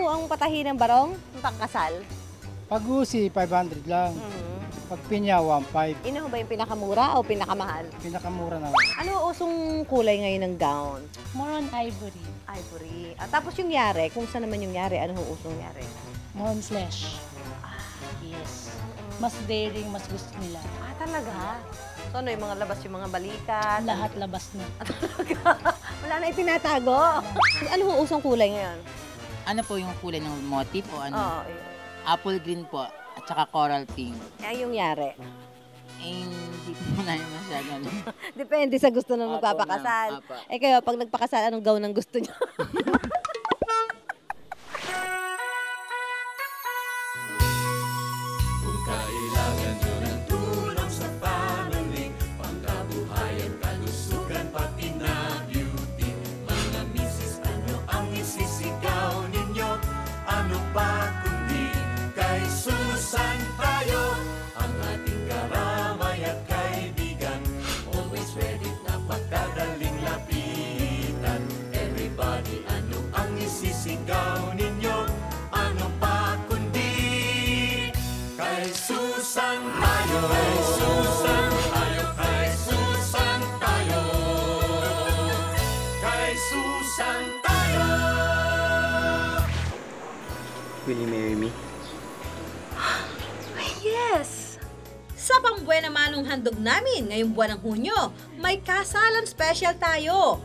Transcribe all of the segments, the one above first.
ho ang patahi ng barong? Ang pangkasal? Pag usi, 500 lang. Pag pinya, 1.5. Ino ho ba yung pinakamura o pinakamahal? Pinakamura na. Ano usong kulay ngayon ng gown? More on ivory. Ivory. At tapos yung yare, kung saan naman yung yare, ano ho usong yare? More on flesh. Yes. Mas daring, mas gusto nila. Ah, talaga? So ano, yung mga labas, yung mga balikat? Lahat labas na. Wala na itinatago. Ano ho usong kulay ngayon? Ano po yung kulay ng motif o ano? Oo, yun. Apple green po at saka coral pink. Ay, yung yare. Eh, hindi po na yung masyado. Depende sa gusto ng Apo, magpapakasal. ma'am. Apo. Eh kayo, pag nagpakasal, anong gown ang gusto niyo? Kung kailangan nyo ng tulong sa family, pangkabuhayan, kalusugan, pati na beauty. Mga misis, ano ang isisigaw ninyo? Ano pa kundi kay Susan tayo, ang ating karamay at kaibigan. Always ready na pagkadaling lapitan. Everybody, ano ang isisigaw ninyo? Ano pa kundi kay Susan tayo, kay Susan tayo, kay Susan tayo, kay Susan tayo. Will you marry me? Yes! Sa pangbuena manong handog namin ngayong buwan ng Hunyo, may kasalan special tayo.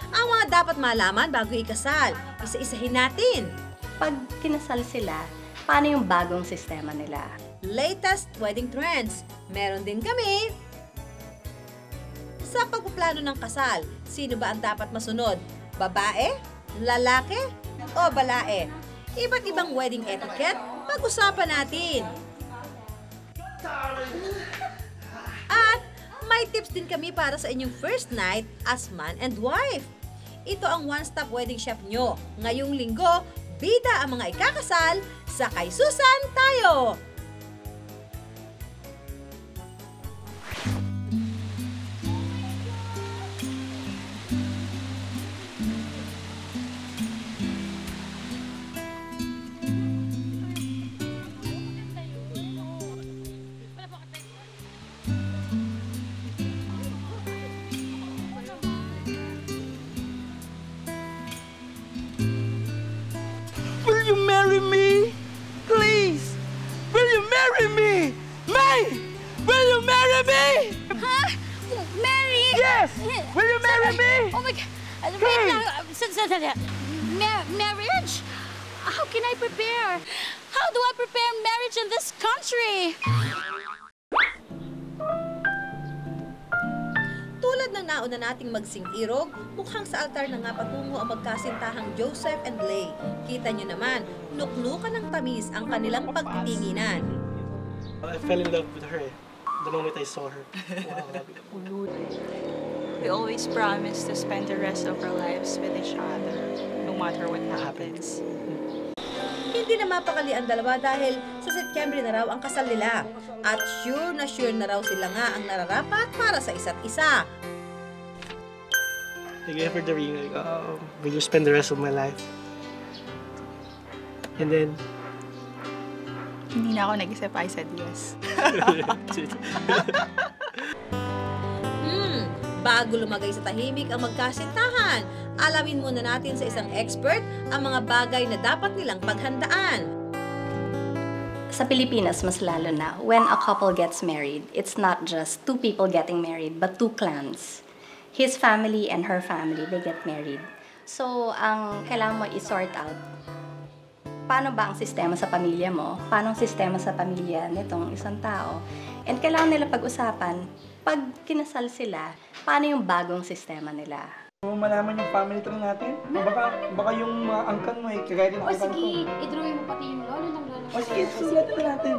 Ang mga dapat malaman bago ikasal, isa-isahin natin. Pag kinasal sila, paano yung bagong sistema nila? Latest wedding trends. Meron din kami. Sa pagpaplano ng kasal, sino ba ang dapat masunod? Babae? Lalaki? O balae? Iba't ibang wedding etiquette, pag-usapan natin. At may tips din kami para sa inyong first night as man and wife. Ito ang one-stop wedding shop nyo. Ngayong linggo, bida ang mga ikakasal sa Kay Susan tayo! Will you marry me? Please! Will you marry me? May! Will you marry me? Huh? Mary? Yes! Will you marry me? Oh my God! Wait lang. Sandali. Marriage? How can I prepare? How do I prepare marriage in this country? Tulad ng nauna nating magsing-irog, mukhang sa altar na nga patungo ang magkasintahang Joseph and Lay. Kita nyo naman, nuknukan ng tamis ang kanilang pagtitinginan. I fell in love with her the moment I saw her. Wow. We always promise to spend the rest of our lives with each other, no matter what happens. Hindi na mapakali ang dalawa dahil sa Setyembre na raw ang kasal nila. At sure na raw sila nga ang nararapat para sa isa't isa. I gave her the ring, like, will you spend the rest of my life? And then, Hindi na ako nag-isip, I said yes. Bago lumagay sa tahimik ang magkasintahan, alamin muna natin sa isang expert ang mga bagay na dapat nilang paghandaan. Sa Pilipinas, mas lalo na, when a couple gets married, it's not just two people getting married, but two clans. His family and her family, they get married. So, ang kailangan mo i-sort out, paano ba ang sistema sa pamilya mo? Paano ang sistema sa pamilya nitong isang tao? And kailangan nila pag-usapan, pag kinasal sila, paano yung bagong sistema nila? Kung malaman yung family tree natin, baka yung mga angkan mo kagaya din ang angkan ko. i-drawing mo pati yung lolo ng lolo. Sige, susulat na natin.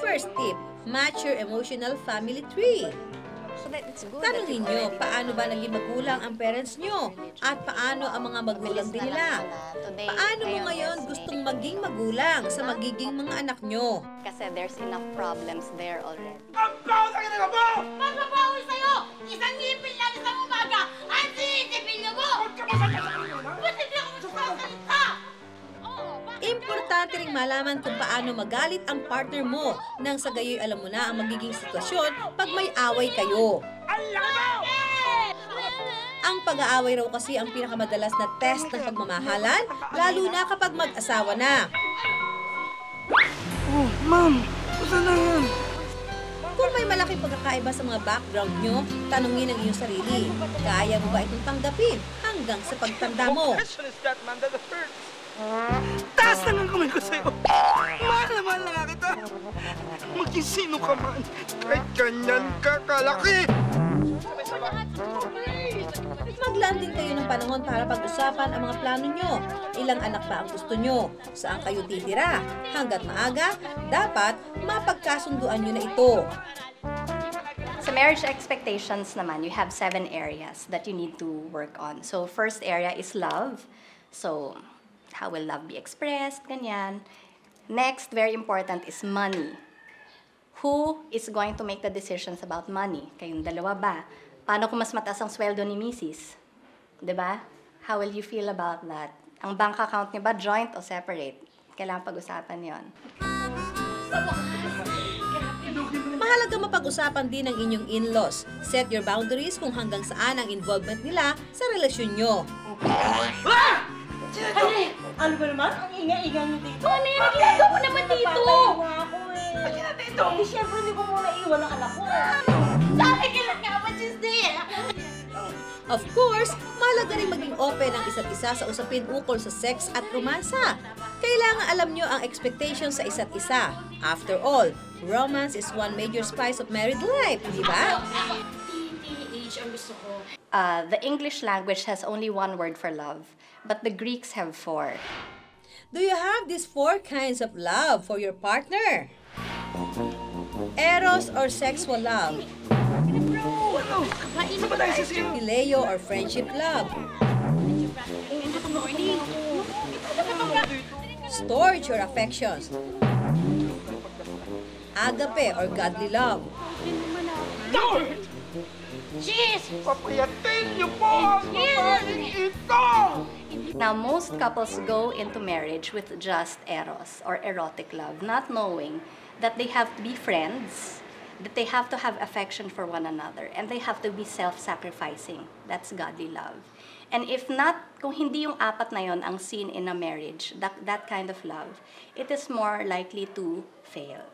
First tip, match your emotional family tree. Tanungin nyo, paano ba naging magulang ang parents nyo? At paano ang mga magulang din nila? Paano mo ngayon gustong maging magulang sa magiging mga anak nyo? Kasi there's enough problems there already. Ang bawa sa kinala mo! Magbabawi sa'yo! Isang ngipin lang isang umaga! Ang sinitipin niyo mo! Huwag ka masalita sa kanila! Ba't hindi ako magsasalita? ring malaman kung paano magalit ang partner mo nang sa gayoy alam mo na ang magiging sitwasyon pag may away kayo. Ang pag-aaway raw kasi ang pinakamadalas na test ng pagmamahalan, lalo na kapag mag-asawa na. Oh, ma'am! Saan na yan? Kung may malaking pagkakaiba sa mga background nyo, tanungin ang iyong sarili. Kaya mo ba itong tanggapin hanggang sa pagtanda mo? Taas na ng kamay ko sa'yo! Mahal na mahal na nga kita! Maging sino ka man, kahit ganyan ka kalaki! Maglaan din kayo ng panahon para pag-usapan ang mga plano nyo. Ilang anak ba ang gusto nyo? Saan kayo titira? Hanggat maaga, dapat mapagkasunduan nyo na ito. Sa marriage expectations naman, you have 7 areas that you need to work on. So, first area is love. So, how will love be expressed? Ganyan. Next, very important, is money. Who is going to make the decisions about money? Kayong dalawa ba? Paano kung mas mataas ang sweldo ni Mrs.? Diba? How will you feel about that? Ang bank account niyo ba joint o separate? Kailangan pag-usapan yon. Mahalaga mapag-usapan din ang inyong in-laws. Set your boundaries kung hanggang saan ang involvement nila sa relasyon nyo. Ano ba naman? Ang ingay-ingay nyo dito. Ano yan? Ginagawa mo naman dito! Pagin na dito! Hindi, syempre hindi ko muna iwan ang anak ko. Sabi ka lang nga, but she's there! Of course, mahalaga rin maging open ang isa't isa sa usapin ukol sa sex at romansa. Kailangan alam nyo ang expectations sa isa't isa. After all, romance is one major spice of married life, di ba? TTH ang gusto ko. The English language has only one word for love, but the Greeks have 4. Do you have these 4 kinds of love for your partner? Eros or sexual love? Phileo or friendship love? Storge or affections? Agape or godly love? Jeez! Papayatin niyo po ang babaeng ito! Now, most couples go into marriage with just eros or erotic love, not knowing that they have to be friends, that they have to have affection for one another, and they have to be self-sacrificing. That's godly love. And if not, kung hindi yung 4 na yon ang seen in a marriage, that kind of love, it is more likely to fail.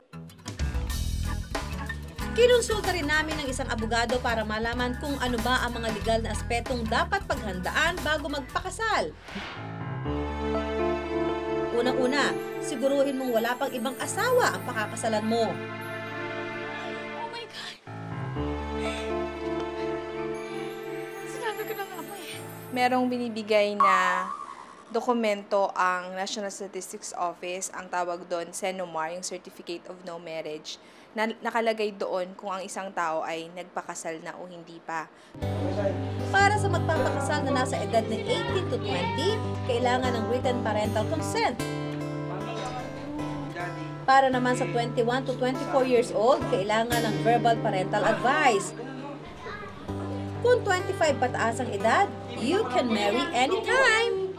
Kinonsulta rin namin ng isang abogado para malaman kung ano ba ang mga legal na aspetong dapat paghandaan bago magpakasal. Unang-una, siguruhin mong wala pang ibang asawa ang pakakasalan mo. Oh my God! Sinabi ko na nga ba eh. Merong binibigay na dokumento ang National Statistics Office, ang tawag doon, CENOMAR, yung Certificate of No Marriage, na nakalagay doon kung ang isang tao ay nagpakasal na o hindi pa. Para sa magpapakasal na nasa edad ng 18 to 20, kailangan ng written parental consent. Para naman sa 21 to 24 years old, kailangan ng verbal parental advice. Kung 25 pataas ang edad, you can marry anytime.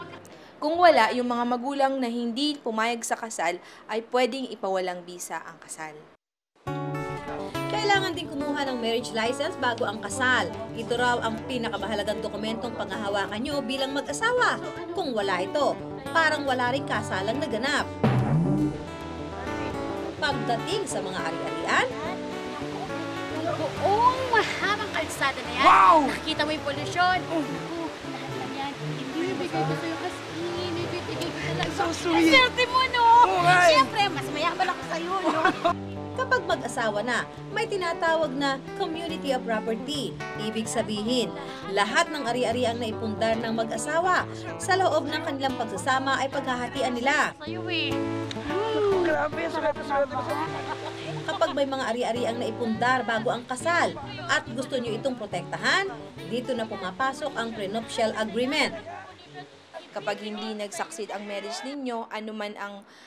Kung wala, yung mga magulang na hindi pumayag sa kasal ay pwedeng ipawalang bisa ang kasal. Kailangan din kumuha ng marriage license bago ang kasal. Ito raw ang pinakamahalagang dokumentong panghahawakan nyo bilang mag-asawa. Kung wala ito, parang wala rin kasalang naganap. Pagdating sa mga ari-arian, Buong mahabang kalsada na yan. Wow! Nakita mo yung polusyon. Lahat na yan. Ibibigay ko sa'yo kasi ibibigay ko talaga. So sweet! Swerte mo, no? Okay. Siyempre, mas mayaman ako sa'yo, no? kapag mag-asawa na, may tinatawag na community of property. Ibig sabihin, lahat ng ari-ariang naipundar ng mag-asawa sa loob ng kanilang pagsasama ay paghahatian nila. Grabe, swerte. Kapag may mga ari-ariang naipundar bago ang kasal at gusto nyo itong protektahan, dito na pumapasok ang prenuptial agreement. Kapag hindi nag-succeed ang marriage ninyo, anuman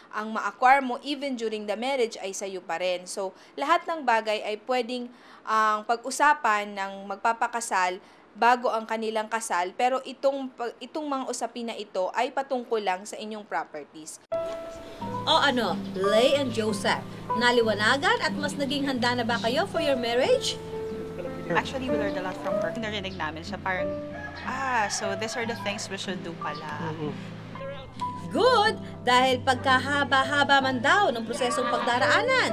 ang ma-acquire mo, even during the marriage, ay sa'yo pa rin. So, lahat ng bagay ay pwedeng pag-usapan ng magpapakasal bago ang kanilang kasal, pero itong mga usapin na ito ay patungkol lang sa inyong properties. O ano, Lay and Joseph, naliwanagan at mas naging handa na ba kayo for your marriage? Actually, we learned a lot from her. Narinig namin siya parang, so these are the things we should do pala. Good! Dahil pagkahaba-haba man daw ng prosesong pagdaraanan,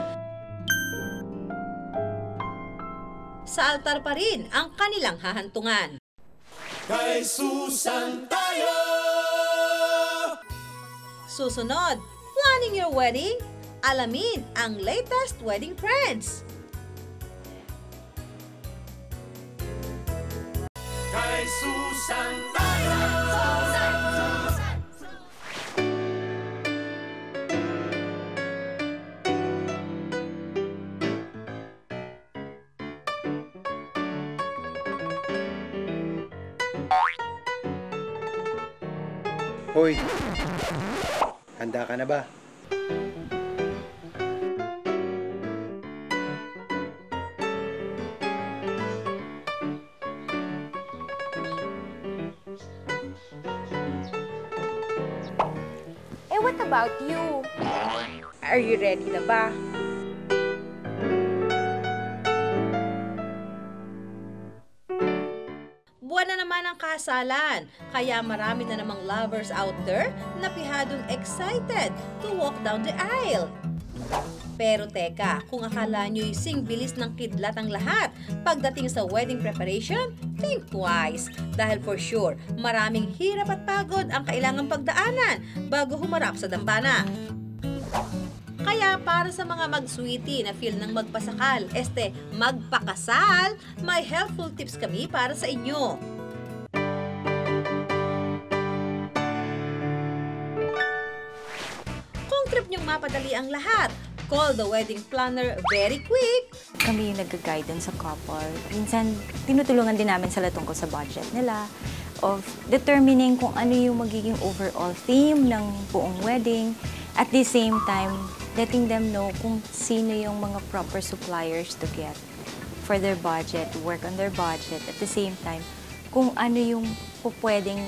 sa altar pa rin ang kanilang hahantungan. Kay Susan tayo! Susunod, planning your wedding? Alamin ang latest wedding trends. Kay Susan tayo! Hoy, handa ka na ba? What about you? Are you ready na ba? Buwan na naman ang kasalan, kaya marami na namang lovers out there na pihadong excited to walk down the aisle. Pero teka, kung akala nyo'y sing bilis ng kidlat ang lahat, pagdating sa wedding preparation, think twice. Dahil for sure, maraming hirap at pagod ang kailangang pagdaanan bago humarap sa dambana. Kaya para sa mga mag-sweetie na feel ng magpasakal, magpakasal, may helpful tips kami para sa inyo. Kung trip nyong mapadali ang lahat, call the wedding planner very quick. Kami yung nag-guidance sa couple. Minsan, tinutulungan din namin sila tungkol sa budget nila, of determining kung ano yung magiging overall theme ng buong wedding. At the same time, letting them know kung sino yung mga proper suppliers to get for their budget, work on their budget. At the same time, kung ano yung pwedeng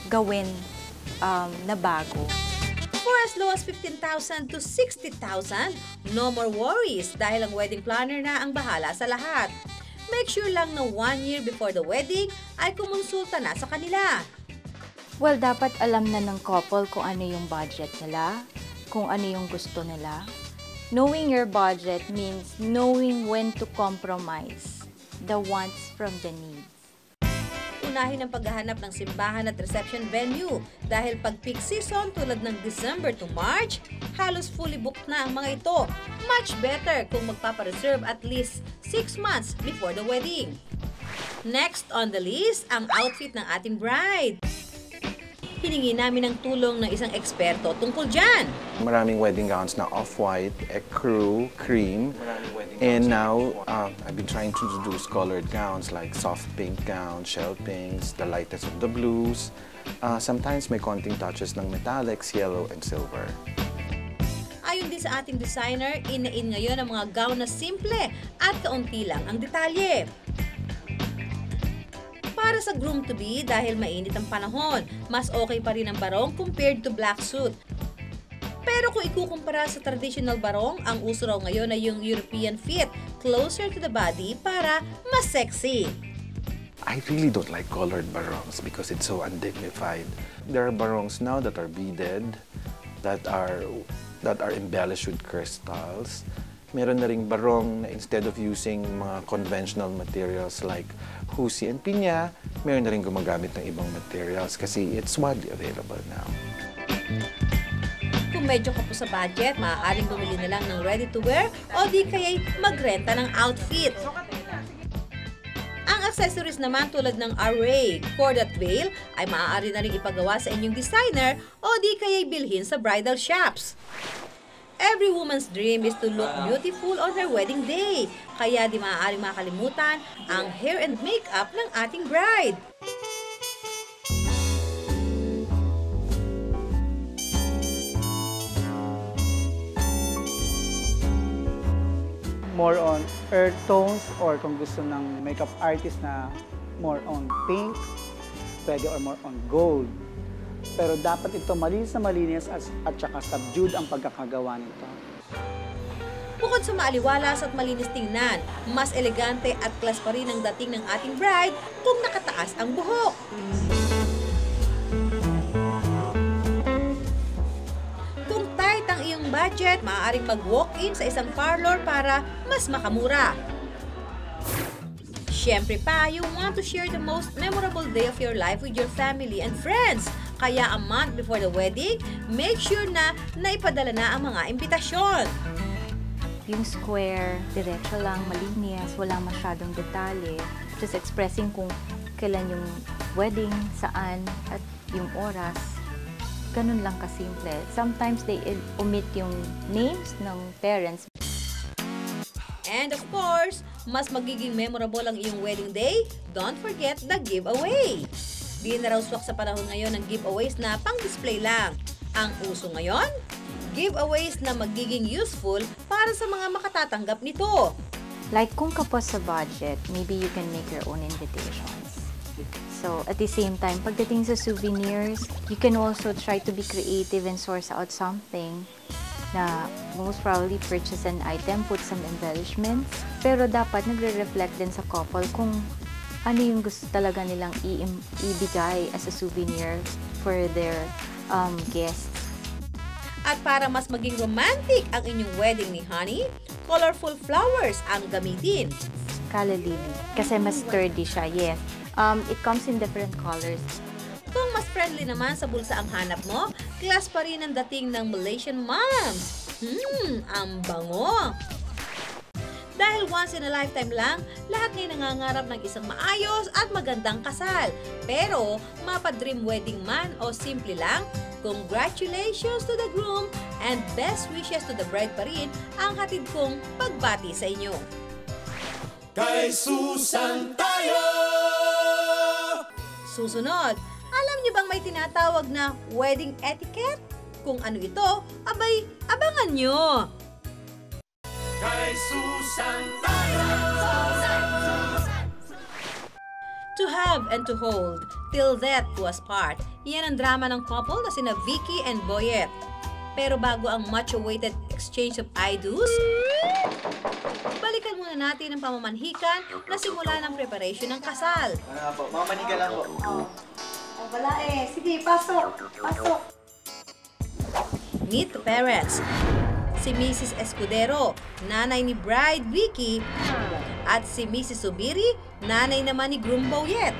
gawin na bago. For as low as 15,000 to 60,000, no more worries dahil ang wedding planner na ang bahala sa lahat. Make sure lang na 1 year before the wedding ay kumonsulta na sa kanila. Well, dapat alam na ng couple kung ano yung budget nila, kung ano yung gusto nila. Knowing your budget means knowing when to compromise the wants from the needs. Unahin ang paghahanap ng simbahan at reception venue dahil pag peak season tulad ng December to March, halos fully booked na ang mga ito. Much better kung magpapareserve at least 6 months before the wedding. Next on the list, ang outfit ng ating bride. Hiningi namin ng tulong ng isang eksperto tungkol dyan. Maraming wedding gowns na off-white, ecru, cream. And now, I've been trying to introduce colored gowns like soft pink gowns, shell pinks, the lightest of the blues. Sometimes may konting touches ng metallics, yellow, and silver. Ayon din sa ating designer, in ngayon ang mga gown na simple at kaunti lang ang detalye. Para sa groom-to-be, dahil mainit ang panahon, mas okay pa rin ang barong compared to black suit. Pero kung ikukumpara sa traditional barong, ang uso raw ngayon ay yung European fit, closer to the body para mas sexy. I really don't like colored barongs because it's so undignified. There are barongs now that are beaded, that are embellished with crystals. Meron na ring barong na instead of using mga conventional materials like husi and pinya, meron na rin gumagamit ng ibang materials kasi it's widely available now. Kung medyo kapos sa budget, maaaring bumili na lang ng ready-to-wear o di kaya'y magrenta ng outfit. Ang accessories naman tulad ng array, cord at veil ay maaari na rin ipagawa sa inyong designer o di kaya'y bilhin sa bridal shops. Every woman's dream is to look beautiful on her wedding day. Kaya di maaaring makalimutan ang hair and makeup ng ating bride. More on earth tones or kung gusto ng makeup artist na more on pink, pwede or more on gold. pero dapat ito malinis na malinis at saka subdued ang pagkakagawa nito. Bukod sa maaliwalas at malinis tingnan, mas elegante at class pa rin ang dating ng ating bride kung nakataas ang buhok. Kung tight ang iyong budget, maaaring mag-walk-in sa isang parlor para mas makamura. Siyempre pa, you want to share the most memorable day of your life with your family and friends. Kaya a month before the wedding, make sure na naipadala na ang mga imbitasyon. Yung square, diretso lang, malinis, walang masyadong detalye. Just expressing kung kailan yung wedding, saan, at yung oras. Ganun lang kasimple. Sometimes they omit yung names ng parents. And of course, mas magiging memorable ang iyong wedding day, don't forget the giveaway. Di na raw swak sa panahon ngayon ng giveaways na pang-display lang. Ang uso ngayon, giveaways na magiging useful para sa mga makatatanggap nito. Like kung kapos sa budget, maybe you can make your own invitations. So at the same time, pagdating sa souvenirs, you can also try to be creative and source out something na most probably purchase an item, put some embellishments, pero dapat nagre-reflect din sa couple kung ano yung gusto talaga nilang ibigay as a souvenir for their guests. At para mas maging romantic ang inyong wedding ni Honey, colorful flowers ang gamitin. Calla lily, kasi mas sturdy siya, yes. It comes in different colors. Kung mas friendly naman sa bulsa ang hanap mo, class pa rin ang dating ng Malaysian moms. Ang bango! Dahil once in a lifetime lang, lahat ngayon nangangarap ng isang maayos at magandang kasal. Pero, mapa-dream wedding man o simple lang, congratulations to the groom and best wishes to the bride pa rin ang hatid kong pagbati sa inyo. Kay Susan tayo! Susunod, alam niyo bang may tinatawag na wedding etiquette? Kung ano ito, abay, abangan nyo! Kay Susan tayo! To have and to hold, till death do us part. Yan ang drama ng couple na sina Vicky and Boyet. Pero bago ang much-awaited exchange of I-do's, balikan muna natin ang pamamanhikan na simula ng preparation ng kasal. Ano po? Mamaniga lang po. Wala eh. Sige, pasok. Pasok. Meet the parents. Si Mrs. Escudero, nanay ni bride Vicky, at si Mrs. Subiri, nanay naman ni groom Boyet.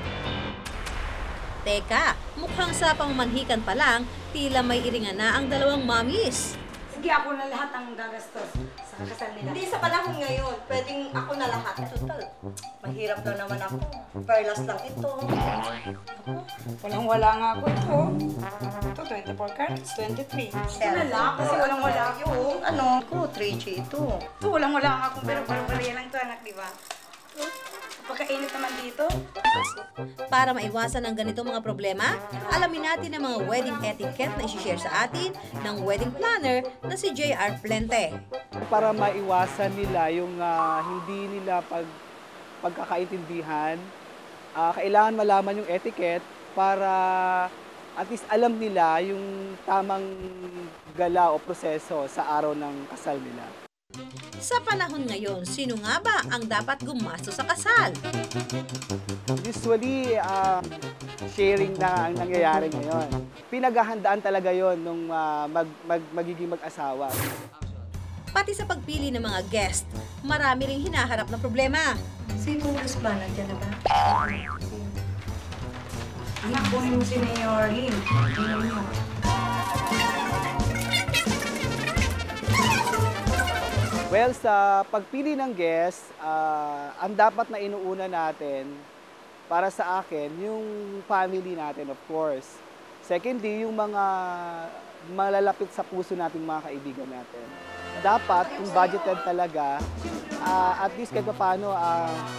Teka, mukhang sa pamamanhikan pa lang, tila may iringan na ang dalawang mommies. Sige, ako na lahat ang gagastos sa kasal nila. Hindi sa panahon ngayon. Pwedeng ako na lahat. Total, mahirap na naman ako. Perlas lang ito. Walang-wala nga ako ito. Ito, 24 carats, 23. Wala lang, kasi walang-wala yung ano ko, 3G ito. Ito, walang-wala nga akong pero bariya lang ito, anak, di ba? Pagkainit naman dito. Para maiwasan ang ganitong mga problema, alamin natin ang mga wedding etiquette na isi-share sa atin ng wedding planner na si JR Plente. Para maiwasan nila yung hindi nila pagkakaintindihan, kailangan malaman yung etiquette para at least alam nila yung tamang gala o proseso sa araw ng kasal nila. Sa panahon ngayon, sino nga ba ang dapat gumasto sa kasal? Usually, sharing na ang nangyayari ngayon. Pinaghahandaan talaga yon nung magiging mag-asawa. Pati sa pagpili ng mga guest, marami ring hinaharap na problema. Si Bogus ba? Nandiyan na ba? Anak, kunin mo si Mayor Lim. Kunin mo. Well, sa pagpili ng guest, ang dapat na inuuna natin, para sa akin, yung family natin, of course. Secondly, yung mga malalapit sa puso nating mga kaibigan natin. Dapat, kung budgeted talaga, at least kahit paano,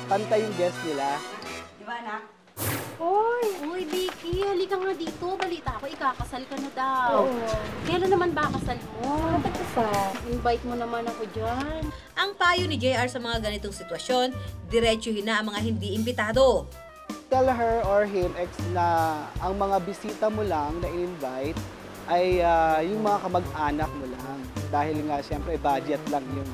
pantay yung guest nila. Di ba, anak? Uy, Vicky, halika nga dito. Balita ko, ikakasal ka na daw. Kailan naman ba kasal mo? Invite mo naman ako dyan. Ang payo ni JR sa mga ganitong sitwasyon, diretsuhin na ang mga hindi imbitado. tell her or him na ang mga bisita mo lang na in-invite ay yung mga kamag-anak mo lang. Dahil nga, siyempre, budget lang yung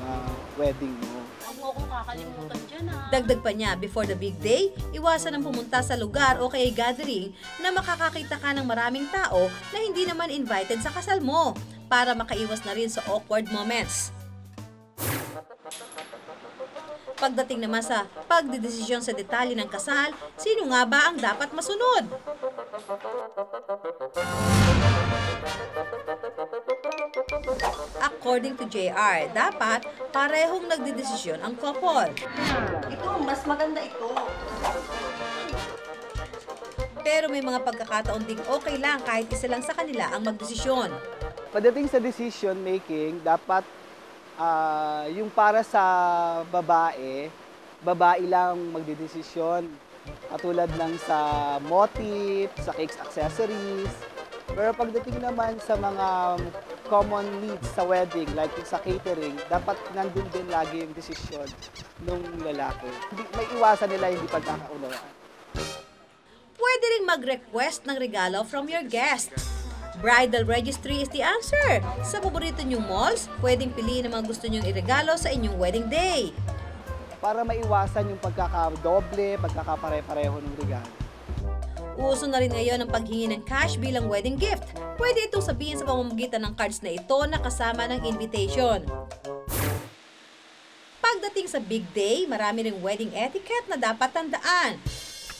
wedding mo. Huwag mo akong kakalimutan dyan, ah. Dagdag pa niya, before the big day, iwasan ang pumunta sa lugar o kaya gathering na makakakita ka ng maraming tao na hindi naman invited sa kasal mo para makaiwas na rin sa awkward moments. Pagdating naman sa pagdedesisyon sa detalye ng kasal, sino nga ba ang dapat masunod? According to JR, dapat parehong nagdedesisyon ang couple. Ito, mas maganda ito. Pero may mga pagkakataon ding okay lang kahit isa lang sa kanila ang magdesisyon. Pagdating sa decision making, dapat yung para sa babae lang magdedesisyon. Katulad ng sa motif, sa cake accessories. Pero pagdating naman sa mga common needs sa wedding, like sa catering, dapat nandun din lagi yung desisyon ng lalaki. May iwasan nila hindi pagkakaunawaan. Pwede ring mag-request ng regalo from your guest. Bridal registry is the answer. Sa paborito nyong malls, pwedeng piliin ang mga gusto nyong iregalo sa inyong wedding day. Para maiwasan yung pagkakadoble, pagkakapare-pareho ng regalo. Uso na rin ngayon ang paghingi ng cash bilang wedding gift. Pwede itong sabihin sa pamamagitan ng cards na ito na kasama ng invitation. Pagdating sa big day, marami ring wedding etiquette na dapat tandaan.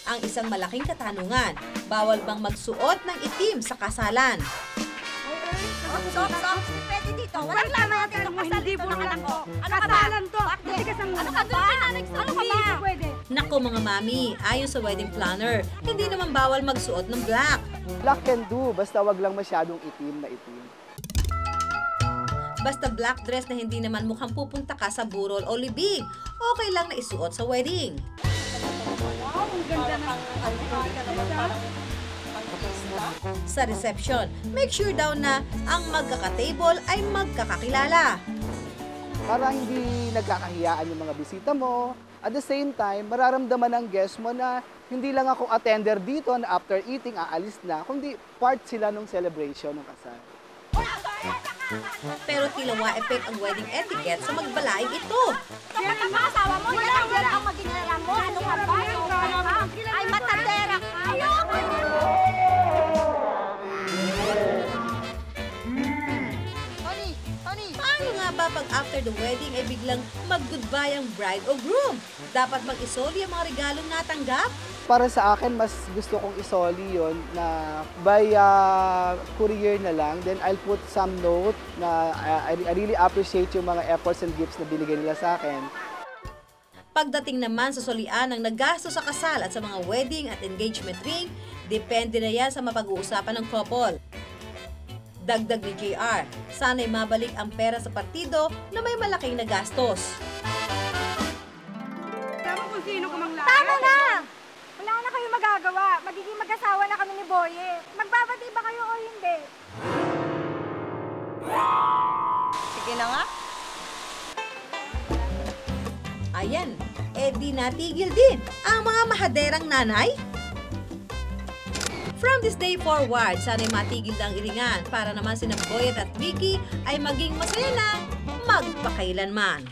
Ang isang malaking katanungan, bawal bang magsuot ng itim sa kasalan? Stop! Pwede dito. Walang tama natin itong kasal dito ng anak ko. Ano ka ba? Ano ka ba? Ano ka ba? Nako mga mami, ayon sa wedding planner, hindi naman bawal magsuot ng black. Black can do, basta wag lang masyadong itim na itim. Basta black dress na hindi naman mukhang pupunta ka sa burol o libing, okay lang na isuot sa wedding. Sa reception, make sure daw na ang magkaka-table ay magkakakilala. Para hindi nagkakahiyaan yung mga bisita mo. At the same time, mararamdaman ng guest mo na hindi lang ako attender dito na after eating, aalis na, kundi part sila ng celebration ng kasal. Pero tila wa-effect ang wedding etiquette sa magbalaing ito. Kapag ang asawa mo, yan ang maging alam mo. Ano ka ba? Ay, matandera ka. Paano nga ba pag after the wedding ay biglang mag-goodbye ang bride o groom? Dapat mag-isoli ang mga regalong natanggap? Para sa akin, mas gusto kong isoli yon na by courier na lang. Then I'll put some note na I really appreciate yung mga efforts and gifts na binigay nila sa akin. Pagdating naman sa solian ng naggasto sa kasal at sa mga wedding at engagement ring, depende na yan sa mapag-uusapan ng couple. Dagdag ni JR, sana'y mabalik ang pera sa partido na may malaking nagastos. Tama na! Wala na kayong magagawa. Magiging mag-asawa na kami ni Boye. Magbabati ba kayo o hindi? Sige na nga. Ayan, di natigil din ang mga mahaderang nanay. From this day forward, sana'y matigil na ang iringan para naman sina Boyet at Vicky ay maging masaya na magpakailanman.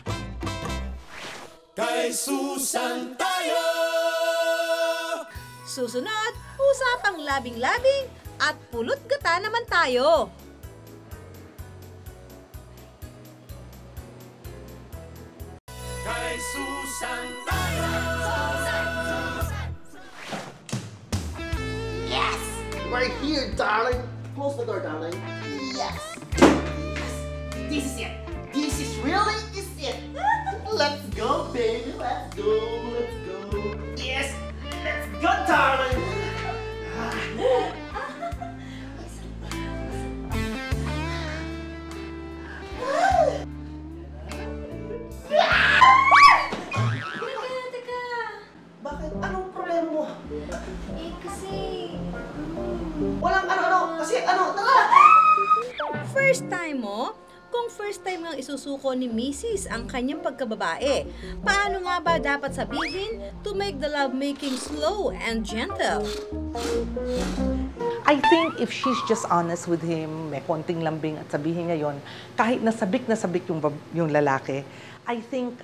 Kay Susan tayo! Susunod, usapang labing-labing at pulot gata naman tayo. Kay Susan tayo! Yes! We're here, darling! Close the door, darling. Yes! This is it! This is really it! Let's go, baby! Let's go! Let's go! Yes! Let's go, darling! Bakit? Anong problema mo? Kasi... Walang ano-ano. Kasi ano, tara! First time mo? Kung first time ngang isusuko ni Mrs. ang kanyang pagkababae, paano nga ba dapat sabihin to make the lovemaking slow and gentle? I think if she's just honest with him, may konting lambing at sabihin niya yon, kahit nasabik yung lalaki, I think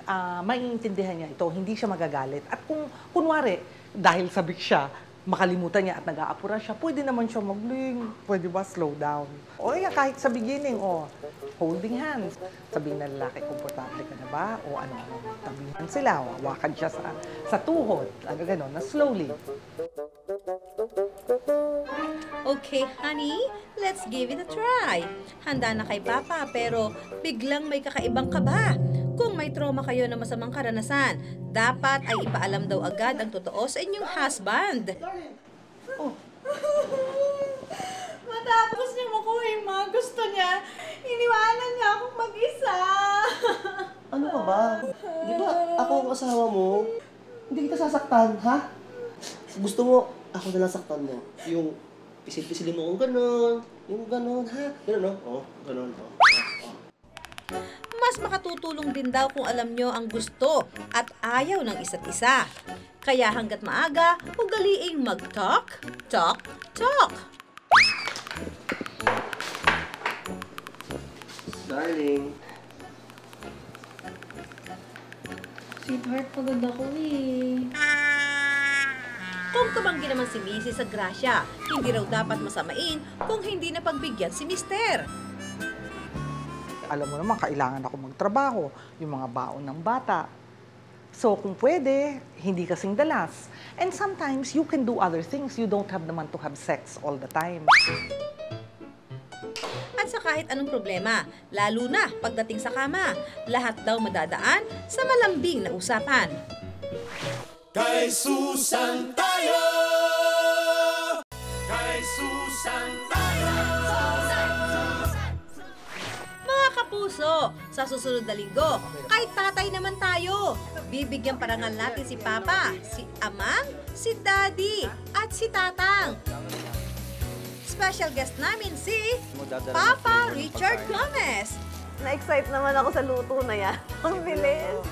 maiintindihan niya ito, hindi siya magagalit. At kung kunwari, dahil sabik siya, makalimutan niya at nag-aapura siya, pwede naman siya mag-ling, pwede ba slow down? O kaya kahit sa beginning, holding hands. Sabihin na lalaki, komportable ka na ba? O ano, tabihan sila, o hawakan siya sa tuhod. Ano gano'n, na slowly. Okay, honey, let's give it a try. Handa na kay Papa pero biglang may kakaibang kaba. Kung may trauma kayo na masamang karanasan, dapat ay ipaalam daw agad ang totoo sa inyong husband. Matapos niya makuha yung mga gusto niya, iniwanan niya akong mag-isa. Ano ka ba? Di ba ako ang asawa mo? Hindi kita sasaktan, ha? Gusto mo, ako na lang saktan mo. Yung pisil-pisilin mo kung gano'n, yung gano'n, ha? Gano'n, no? Oo, gano'n, no? Mas makatutulong din daw kung alam nyo ang gusto at ayaw ng isa't isa. Kaya hanggat maaga, ugaliing mag-talk, talk, talk. Darling. Sweetheart, pagod ako eh. Kung tumanggi naman si Mrs. sa grasya, hindi raw dapat masamain kung hindi na pagbigyan si Mister. Alam mo naman, kailangan ako magtrabaho, yung mga baon ng bata. So kung pwede, hindi kasing dalas. And sometimes, you can do other things. You don't have naman to have sex all the time. At sa kahit anong problema, lalo na pagdating sa kama, lahat daw madadaan sa malambing na usapan. Kay Susan tayo! Kay Susan tayo! Mga kapuso, sa susunod na linggo, kay tatay naman tayo. Bibigyan parangal natin si Papa, si Amang, si Daddy, at si Tatang. Special guest namin si Papa Richard Gomez. Na-excite naman ako sa luto na yan. Ang bilis.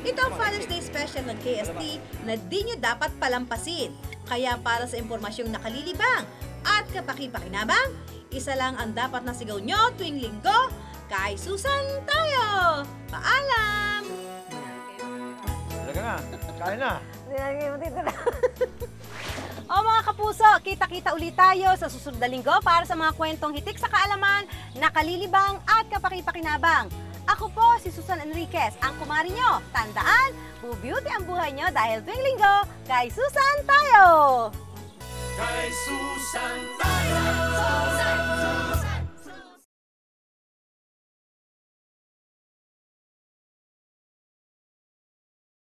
Ito ang Father's Day special ng KST na di nyo dapat palampasin. Kaya para sa impormasyong nakalilibang at kapaki-pakinabang, isa lang ang dapat nasigaw nyo tuwing linggo, kay Susan tayo! Paalam! Talaga na, kain na. Nilagay mo dito na. O mga kapuso, kita-kita ulit tayo sa susunod na linggo para sa mga kwentong hitik sa kaalaman, nakalilibang at kapaki-pakinabang. Ako po si Susan Enriquez, ang kumari nyo. Tandaan, bu-beauty ang buhay nyo dahil tuwing linggo, kay Susan tayo! Kay Susan tayo!